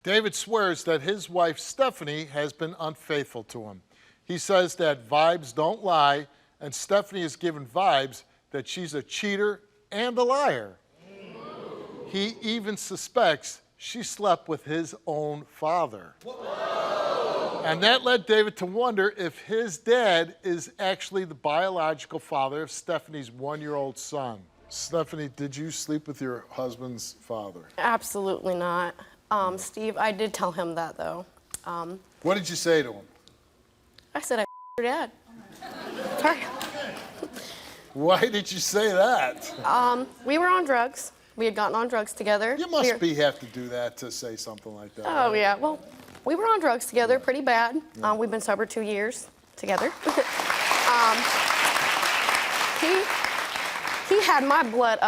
David swears that his wife, Stephanie, has been unfaithful to him. He says that vibes don't lie, and Stephanie is given vibes that she's a cheater and a liar. He even suspects she slept with his own father. Whoa. And that led David to wonder if his dad is actually the biological father of Stephanie's one-year-old son. Stephanie, did you sleep with your husband's father? Absolutely not. Steve, I did tell him that, though. What did you say to him? I said, your dad. Sorry. Why did you say that? We were on drugs. We had gotten on drugs together. You must have to do that to say something like that. Oh, right? yeah. Well, we were on drugs together pretty bad. Yeah. We've been sober 2 years together. He had my blood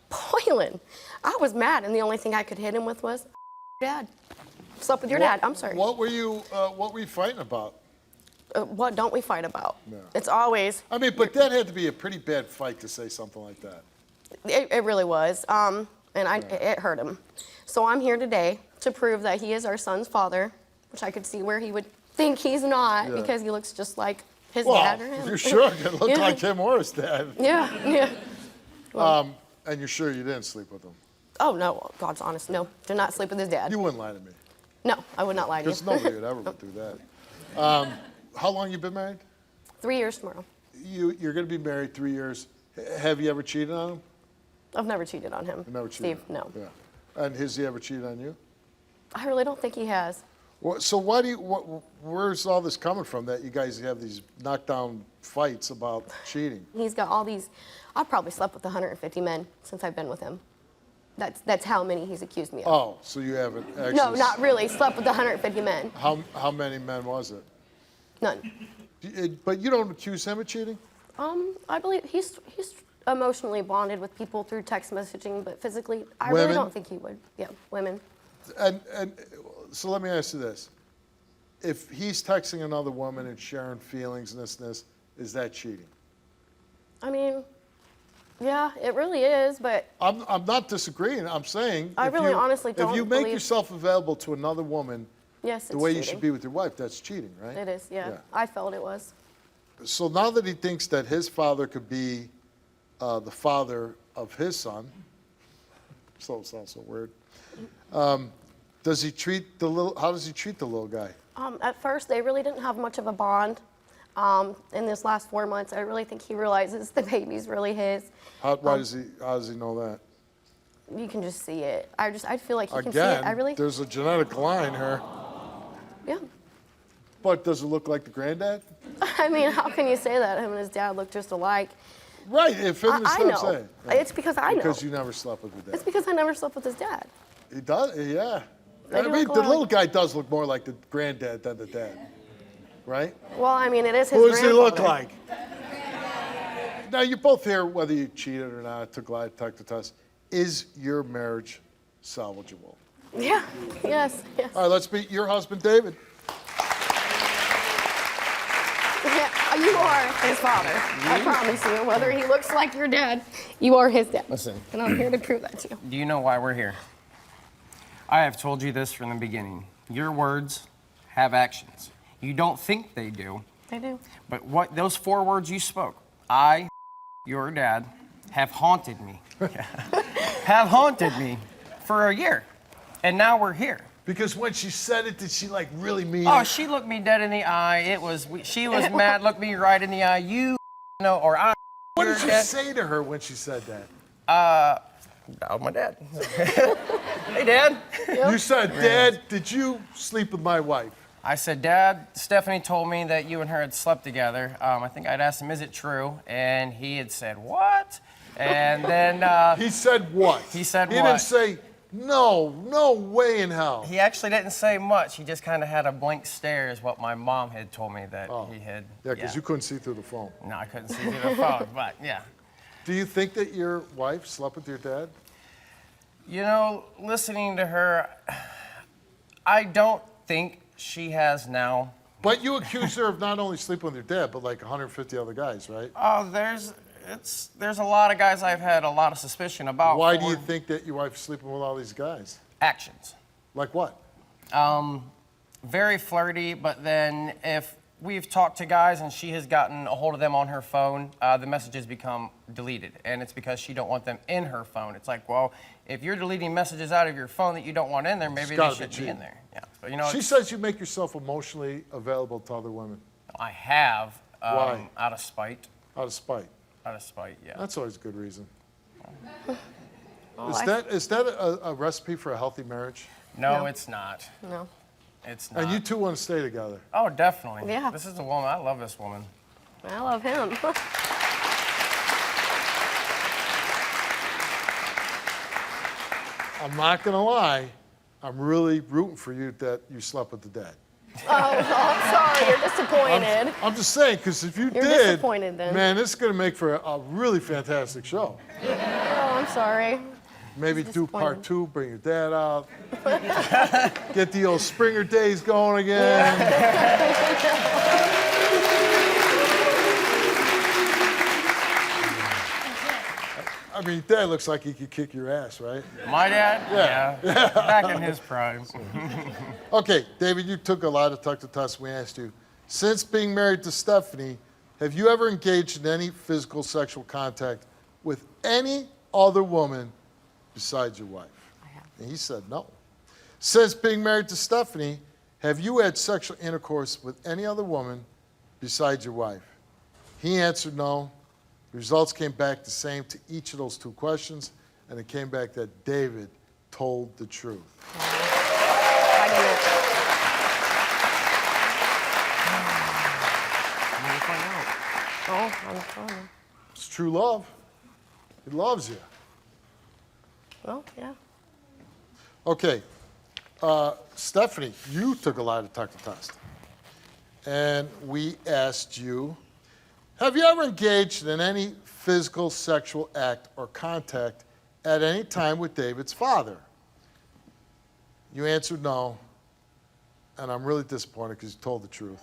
boiling. I was mad, and the only thing I could hit him with was, Dad. Slept with your dad. I'm sorry. What were you fighting about? What don't we fight about? No. It's always... I mean, but that had to be a pretty bad fight to say something like that. It really was, and it hurt him. So I'm here today to prove that he is our son's father, which I could see where he would think he's not because he looks just like his dad or him. You're sure it looked like him or his dad. Yeah. Well, and you're sure you didn't sleep with him? oh, no, God's honest, no. Do not sleep with his dad. You wouldn't lie to me. No, I would not lie to you. Because nobody would ever do that. How long you been married? 3 years tomorrow. You're going to be married 3 years. Have you ever cheated on him? I've never cheated on him. You've never cheated? Steve, no. Yeah. And has he ever cheated on you? I really don't think he has. Well, so where's all this coming from that you guys have these knockdown fights about cheating? He's got all these, I've probably slept with 150 men since I've been with him. That's how many he's accused me of. Oh, so you haven't actually... No, not really. Slept with 150 men. How many men was it? None. But you don't accuse him of cheating? I believe he's emotionally bonded with people through text messaging, but physically, I really don't think he would. Yeah, women. And so let me ask you this. If he's texting another woman and sharing feelings and this, is that cheating? I mean, yeah, it really is, but... I'm not disagreeing. I'm saying... I really honestly don't If you make yourself available to another woman yes, the way cheating. you should be with your wife, that's cheating, right? It is, yeah. I felt it was. So now that he thinks that his father could be the father of his son, so it sounds so weird, does he treat the little, how does he treat the little guy? At first, they really didn't have much of a bond. In this last 4 months, I really think he realizes the baby's really his. How does he know that? You can just see it. I feel like he can see it. Again, there's a genetic line here. Yeah. But does it look like the granddad? I mean, how can you say that? Him and his dad look just alike. Right, if him and his I know. saying. Yeah. It's because I know. Because you never slept with your dad. It's because I never slept with his dad. He does, yeah. They I mean, the little guy does look more like the granddad than the dad, right? Well, I mean, it is his Who does he look grandfather. like? Now, you're both here, whether you cheated or not, took lie detector test. Is your marriage salvageable? Yeah, yes. All right, let's meet your husband, David. Yeah, you are his father. I promise you. Whether he looks like your dad, you are his dad. Listen. And I'm here to prove that to you. Do you know why we're here? I have told you this from the beginning. Your words have actions. You don't think they do. They do. But what those 4 words you spoke, I, your dad, have haunted me. Have haunted me for a year. And now we're here. Because when she said it, did she like really mean Oh, it? she looked me dead in the eye. She was mad, looked me right in the eye. You know, or I. What did you say to her when she said that? Oh, my dad. Hey, Dad. You said, Dad, did you sleep with my wife? I said, Dad, Stephanie told me that you and her had slept together. I think I'd asked him, is it true? And he had said, what? And then... he said what? He said what? He didn't say, no way in hell. He actually didn't say much. He just kind of had a blank stare is what my mom had told me that he had... Yeah, because you couldn't see through the phone. No, I couldn't see through the phone, but yeah. Do you think that your wife slept with your dad? You know, listening to her, I don't think she has now. But you accused her of not only sleeping with your dad, but like 150 other guys, right? Oh, there's a lot of guys I've had a lot of suspicion about. Why do you think that your wife's sleeping with all these guys? Actions. Like what? Very flirty, but then if we've talked to guys and she has gotten a hold of them on her phone, the messages become deleted. And it's because she don't want them in her phone. It's like, well, if you're deleting messages out of your phone that you don't want in there, maybe they should be in there. Yeah. But, you know, She says you make yourself emotionally available to other women. I have. Why? Out of spite. Out of spite. Out of spite, yeah. That's always a good reason. Well, Is that a recipe for a healthy marriage? No, No. it's not. No. It's not. And you two want to stay together. Oh, definitely. Yeah. This is the woman. I love this woman. I love him. I'm not going to lie. I'm really rooting for you that you slept with the dad. I'm sorry. You're disappointed. I'm just saying, because if you You're did, disappointed then. man, this is going to make for a really fantastic show. Oh, I'm sorry. Maybe do part disappointing. 2, bring your dad out. Get the old Springer days going again. I mean, dad looks like he could kick your ass, right? My dad? Yeah. Back in his prime. Okay, David, you took a lie detector test. We asked you, since being married to Stephanie, have you ever engaged in any physical sexual contact with any other woman besides your wife? I have. And he said no. Since being married to Stephanie, have you had sexual intercourse with any other woman besides your wife? He answered no. The results came back the same to each of those 2 questions, and it came back that David told the truth. I didn't. Oh, I'm sorry. It's true love. He loves you. Well, yeah. Okay, Stephanie, you took a lie detector test. And we asked you, have you ever engaged in any physical sexual act or contact at any time with David's father? You answered no, and I'm really disappointed because you told the truth.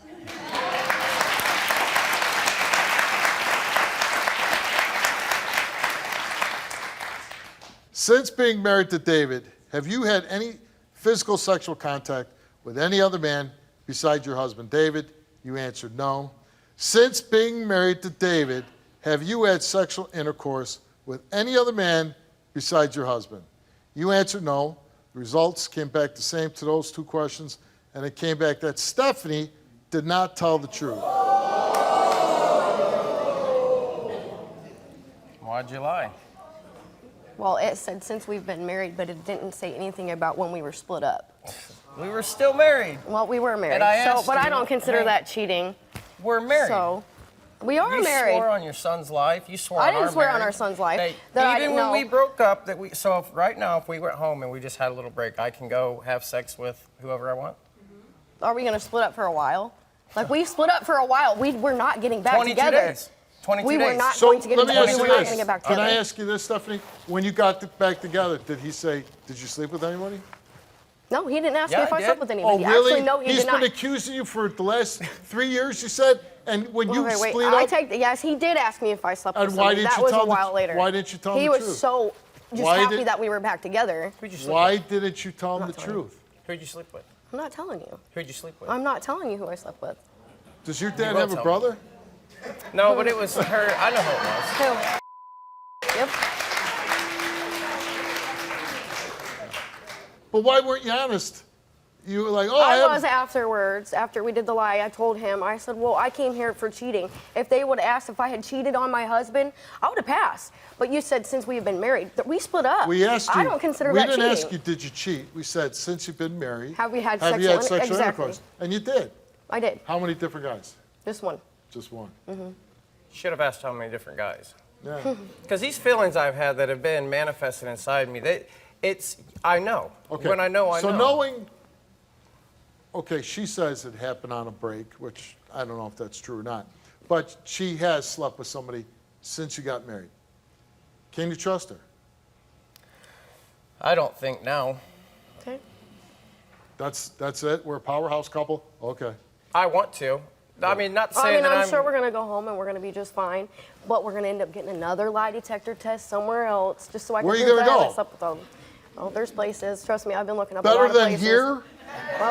Since being married to David, have you had any physical sexual contact with any other man besides your husband David? You answered no. Since being married to David, have you had sexual intercourse with any other man besides your husband? You answered no. The results came back the same to those 2 questions, and it came back that Stephanie did not tell the truth. Why'd you lie? Well, it said since we've been married, but it didn't say anything about when we were split up. We were still married. Well, we were married. And I So, asked but I you, don't consider hey, that cheating. We're married. So, we are You married. swore on your son's life. You swore I on didn't our swear on marriage. our son's life. Hey, That I even didn't when know. we broke up, so if, right now, if we went home and we just had a little break, I can go have sex with whoever I want. Are we going to split up for a while? Like, we split up for a while. We're not getting back 22 together. days. 22 We days. were not So going to get let me together. ask We you were not going to this. get back Can together. I ask you this, Stephanie? When you got back together, did he say, did you sleep with anybody? No, he didn't ask Yeah, me if I I did. slept with Oh, anybody. really? Actually, no, he He's did not. been accusing you for the last 3 years, you said? And when you Okay, wait. split I up, take yes, he did ask me if I slept And with why somebody. didn't That you was tell a the- while later. why didn't you tell him He the was truth? so just Why happy did- that we were back together. Who'd you sleep why with? didn't you tell him I'm the not telling truth? Who'd you sleep with? I'm not telling you. Who'd you sleep with? I'm not telling you who I slept with. Does your dad will have a tell me. brother? No, but it was her. I know who it was. Who? Yep. But why weren't you honest? You were like, oh, I have was afterwards, after we did the lie, I told him, I said, well, I came here for cheating. If they would have asked if I had cheated on my husband, I would have passed. But you said since we've been married, that we split up. We asked you. I don't consider we that didn't cheating. ask you, did you cheat? We said, since you've been married, Have we had have you had sexual- sexual exactly. intercourse? And you did. I did. How many different guys? Just one. Just one. Should have asked how many different guys. Yeah. Because these feelings I've had that have been manifested inside me, I know. Okay. When I know, I know. So knowing, okay, she says it happened on a break, which I don't know if that's true or not. But she has slept with somebody since you got married. Can you trust her? I don't think now. Okay. That's it? We're a powerhouse couple? Okay. I want to. I mean, not I saying mean, that I'm sure we're going to go home and we're going to be just fine. But we're going to end up getting another lie detector test somewhere else just so I can Where are you prove gonna that I go? slept with them. Oh, there's places. Trust me, I've been looking up a Better lot of than places. here? Well,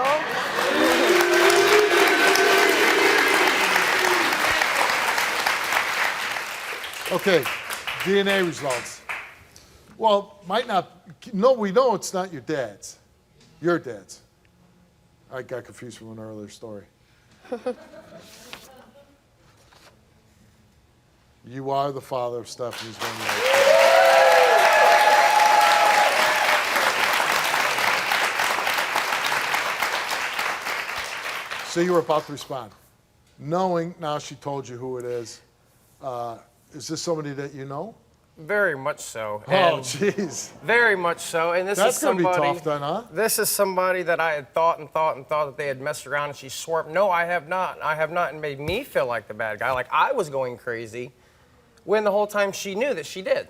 Okay, DNA results. Well, might not, no, we know it's not your dad's. Your dad's. I got confused from an earlier story. You are the father of Stephanie's 1 year. So you were about to respond. Knowing now she told you who it is this somebody that you know? Very much so. Oh, And jeez. very much so. And this That's is going to somebody. be tough then, huh? This is somebody that I had thought that they had messed around, and she swore, no, I have not. I have not, and made me feel like the bad guy, like I was going crazy, when the whole time she knew that she did.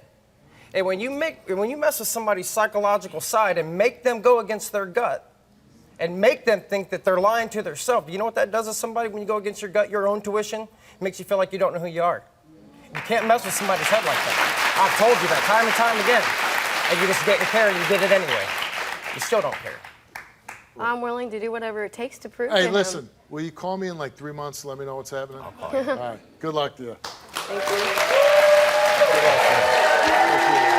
And when you mess with somebody's psychological side and make them go against their gut, and make them think that they're lying to themselves, you know what that does to somebody when you go against your gut, your own tuition? It makes you feel like you don't know who you are. You can't mess with somebody's head like that. I've told you that time and time again. And you just didn't care and you did it anyway. You still don't care. I'm willing to do whatever it takes to prove to Hey, him. listen, will you call me in like 3 months to let me know what's happening? I'll call you. All right, good luck to you. Thank you. Good luck to you.